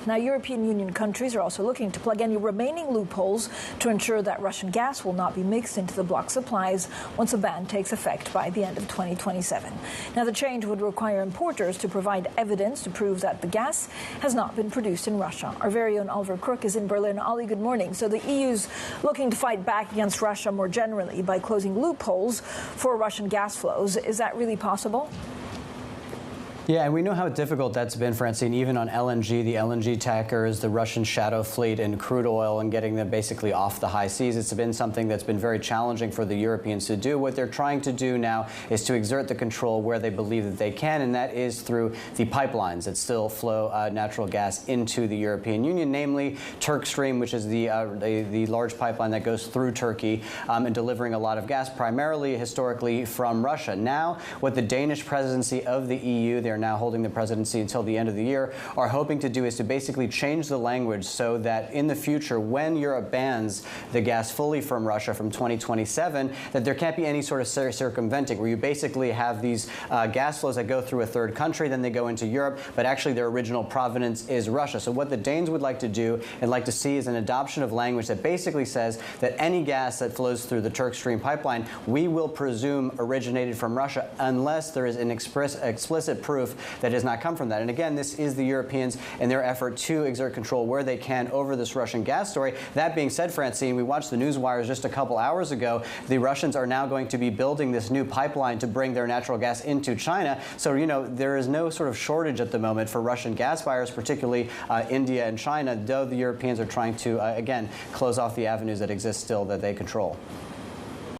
Now, European Union countries are also looking to plug any remaining loopholes to ensure that Russian gas will not be mixed into the bloc supplies once a ban takes effect by the end of 2027. Now, the change would require importers to provide evidence to prove that the gas has not been produced in Russia. Our very own Crook is in Berlin. Ollie, good morning. So the EU's looking to fight back against Russia more generally by closing loopholes for Russian gas flows. Is that really possible? Yeah, and we know how difficult that's been, Francine, even on LNG, the LNG tankers, the Russian shadow fleet, and crude oil, and getting them basically off the high seas. It's been something that's been very challenging for the Europeans to do. What they're trying to do now is to exert the control where they believe that they can, and that is through the pipelines that still flow natural gas into the European Union, namely Turkstream, which is the large pipeline that goes through Turkey and delivering a lot of gas, primarily historically from Russia. Now, what the Danish presidency of the EU, they're now holding the presidency until the end of the year, are hoping to do is to basically change the language so that in the future, when Europe bans the gas fully from Russia from 2027, that there can't be any sort of circumventing, where you basically have these gas flows that go through a third country, then they go into Europe, but actually their original provenance is Russia. So what the Danes would like to do and like to see is an adoption of language that basically says that any gas that flows through the Turkstream pipeline, we will presume originated from Russia unless there is an explicit proof that has not come from that. And again, this is the Europeans in their effort to exert control where they can over this Russian gas story. That being said, Francine, we watched the news wires just a couple hours ago. The Russians are now going to be building this new pipeline to bring their natural gas into China. So, you know, there is no sort of shortage at the moment for Russian gas buyers, particularly India and China, though the Europeans are trying to, again, close off the avenues that exist still that they control.